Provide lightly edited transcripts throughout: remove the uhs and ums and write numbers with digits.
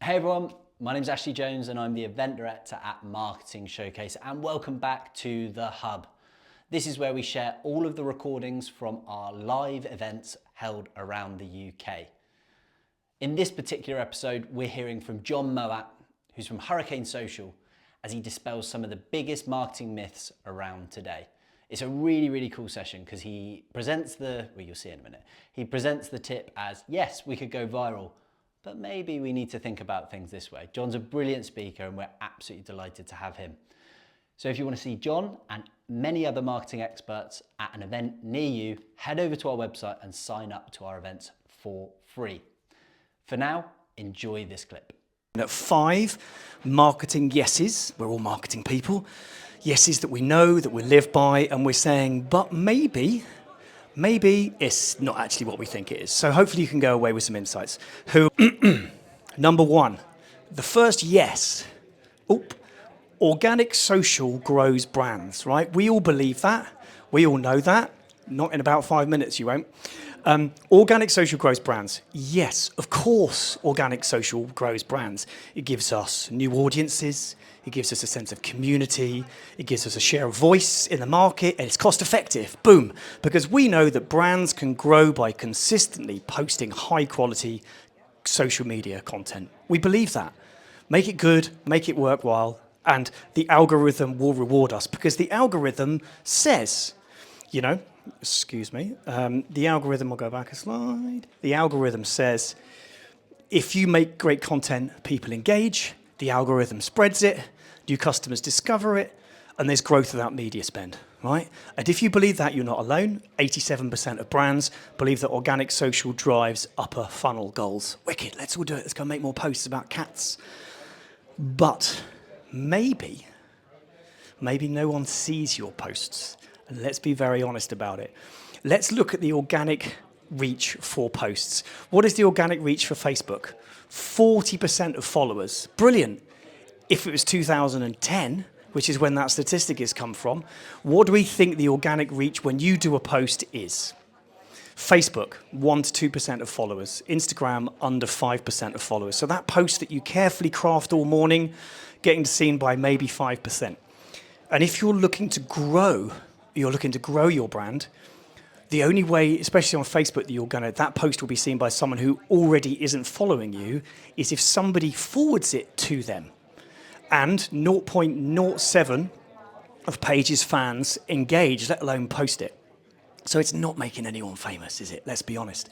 Hey everyone, my name's Ashley Jones and I'm the event director at marketingSHOWCASE, and welcome back to The Hub. This is where we share all of the recordings from our live events held around the UK. In this particular episode, we're hearing from Jon Mowat, who's from Hurricane Social, as he dispels some of the biggest marketing myths around today. It's a really cool session because he presents you'll see in a minute, he presents the tip as, yes, we could go viral, but maybe we need to think about things this way. Jon's a brilliant speaker and we're absolutely delighted to have him. So if you want to see Jon and many other marketing experts at an event near you, head over to our website and sign up to our events for free. For now, enjoy this clip. At 5, marketing yeses. We're all marketing people. Yeses that we know, that we live by, and we're saying, but maybe it's not actually what we think it is. So hopefully you can go away with some insights. Number 1, the first yes. Organic social grows brands, right? We all believe that. We all know that. Not in about 5 minutes, you won't. Organic social grows brands. Yes, of course, organic social grows brands. It gives us new audiences. It gives us a sense of community. It gives us a share of voice in the market, and it's cost effective. Boom. Because we know that brands can grow by consistently posting high quality social media content. We believe that. Make it good, make it worthwhile, and the algorithm will reward us because the algorithm says, the algorithm, will go back a slide. The algorithm says, if you make great content, people engage, the algorithm spreads it, new customers discover it, and there's growth without media spend, right? And if you believe that, you're not alone. 87% of brands believe that organic social drives upper funnel goals. Wicked, let's all do it. Let's go make more posts about cats. But maybe no one sees your posts. And let's be very honest about it. Let's look at the organic reach for posts. What is the organic reach for Facebook? 40% of followers. Brilliant. If it was 2010, which is when that statistic has come from, what do we think the organic reach when you do a post is? Facebook, 1 to 2% of followers. Instagram, under 5% of followers. So that post that you carefully craft all morning, getting seen by maybe 5%. And if you're looking to grow your brand, the only way, especially on Facebook, that post will be seen by someone who already isn't following you, is if somebody forwards it to them. And 0.07 of page's fans engage, let alone post it. So it's not making anyone famous, is it? Let's be honest.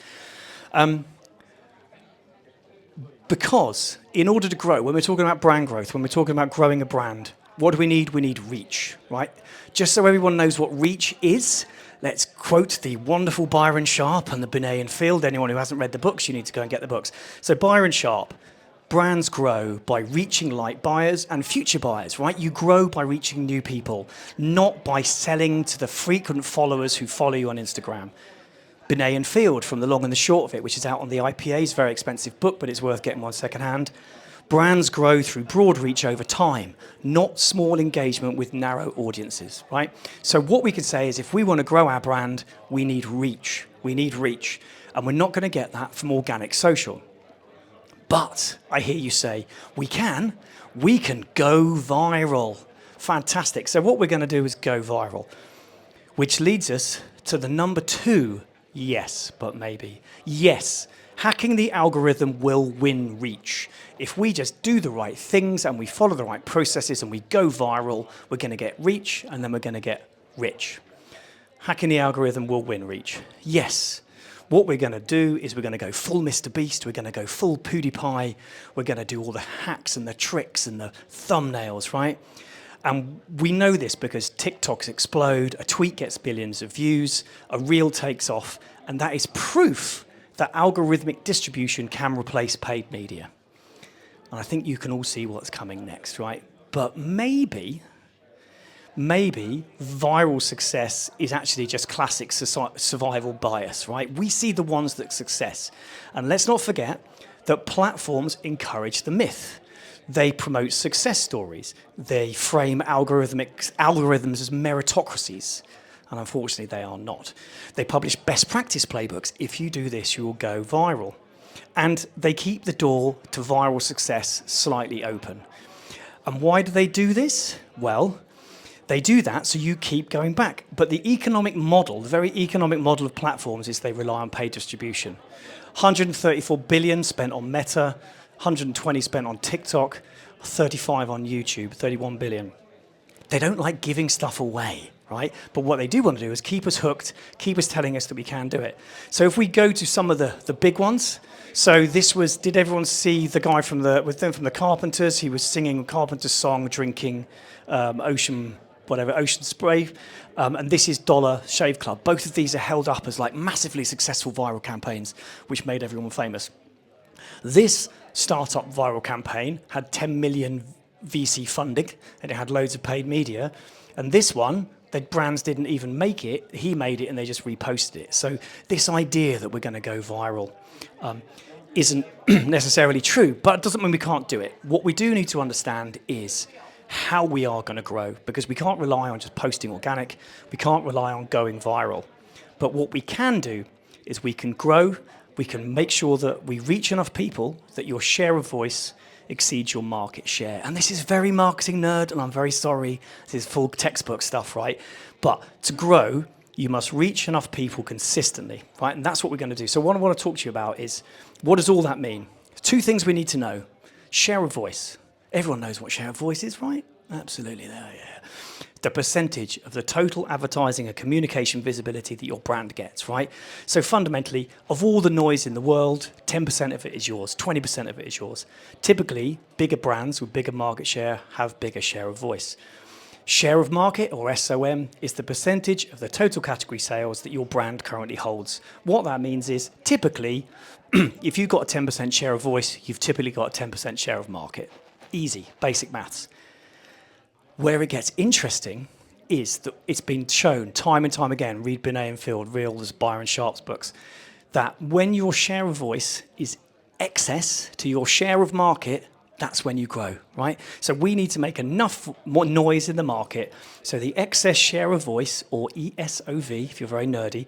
Because in order to grow, when we're talking about brand growth, when we're talking about growing a brand, what do we need? We need reach, right? Just so everyone knows what reach is, let's quote the wonderful Byron Sharp and the Binet and Field. Anyone who hasn't read the books, you need to go and get the books. So Byron Sharp, brands grow by reaching light buyers and future buyers, right? You grow by reaching new people, not by selling to the frequent followers who follow you on Instagram. Binet and Field, from The Long and the Short of It, which is out on the IPA's very expensive book, but it's worth getting one secondhand. Brands grow through broad reach over time, not small engagement with narrow audiences, right? So what we could say is if we want to grow our brand, we need reach. We need reach. And we're not going to get that from organic social. But I hear you say, we can go viral. Fantastic. So what we're going to do is go viral, which leads us to the number 2, yes, but maybe. Yes, hacking the algorithm will win reach. If we just do the right things and we follow the right processes and we go viral, we're going to get reach and then we're going to get rich. Hacking the algorithm will win reach. Yes. What we're going to do is we're going to go full Mr. Beast, we're going to go full PewDiePie, we're going to do all the hacks and the tricks and the thumbnails, right? And we know this because TikToks explode, a tweet gets billions of views, a reel takes off, and that is proof that algorithmic distribution can replace paid media. And I think you can all see what's coming next, right? But maybe viral success is actually just classic survival bias, right? We see the ones that success. And let's not forget that platforms encourage the myth. They promote success stories. They frame algorithms as meritocracies. And unfortunately, they are not. They publish best practice playbooks. If you do this, you will go viral. And they keep the door to viral success slightly open. And why do they do this? Well, they do that so you keep going back. But the economic model, the very economic model of platforms is they rely on paid distribution. 134 billion spent on Meta, 120 spent on TikTok, 35 on YouTube, 31 billion. They don't like giving stuff away, right? But what they do want to do is keep us hooked, keep us telling us that we can do it. So if we go to some of the big ones, so this was, did everyone see the guy from the Carpenters? He was singing a Carpenter's song, drinking ocean spray. And this is Dollar Shave Club. Both of these are held up as like massively successful viral campaigns, which made everyone famous. This startup viral campaign had 10 million VC funding, and it had loads of paid media. And this one, the brands didn't even make it. He made it, and they just reposted it. So this idea that we're going to go viral isn't necessarily true, but it doesn't mean we can't do it. What we do need to understand is how we are going to grow, because we can't rely on just posting organic. We can't rely on going viral. But what we can do is we can grow. We can make sure that we reach enough people that your share of voice exceeds your market share. And this is very marketing nerd, and I'm very sorry. This is full textbook stuff, right? But to grow, you must reach enough people consistently, right? And that's what we're going to do. So what I want to talk to you about is, what does all that mean? Two things we need to know. Share of voice. Everyone knows what share of voice is, right? Absolutely, there, yeah. The percentage of the total advertising and communication visibility that your brand gets, right? So fundamentally, of all the noise in the world, 10% of it is yours, 20% of it is yours. Typically, bigger brands with bigger market share have bigger share of voice. Share of market, or SOM, is the percentage of the total category sales that your brand currently holds. What that means is, typically, if you've got a 10% share of voice, you've typically got a 10% share of market. Easy, basic maths. Where it gets interesting is that it's been shown time and time again, read Binet and Field, real as Byron Sharp's books, that when your share of voice is excess to your share of market, that's when you grow, right? So we need to make enough more noise in the market so the excess share of voice, or ESOV, if you're very nerdy,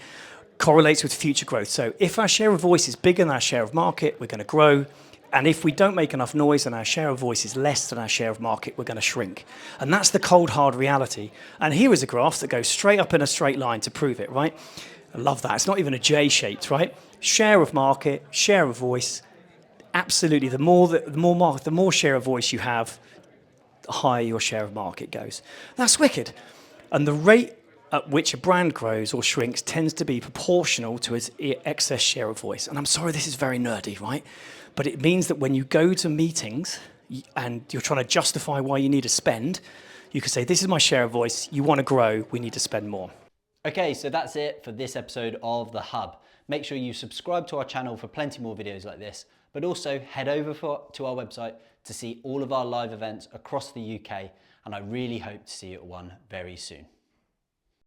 correlates with future growth. So if our share of voice is bigger than our share of market, we're going to grow. And if we don't make enough noise and our share of voice is less than our share of market, we're going to shrink. And that's the cold, hard reality. And here is a graph that goes straight up in a straight line to prove it, right? I love that. It's not even a J-shaped, right? Share of market, share of voice. Absolutely. The more share of voice you have, the higher your share of market goes. That's wicked. And the rate at which a brand grows or shrinks tends to be proportional to its excess share of voice. And I'm sorry, this is very nerdy, right? But it means that when you go to meetings and you're trying to justify why you need to spend, you can say, this is my share of voice. You want to grow, we need to spend more. Okay, so that's it for this episode of The Hub. Make sure you subscribe to our channel for plenty more videos like this, but also head over to our website to see all of our live events across the UK, and I really hope to see you at one very soon.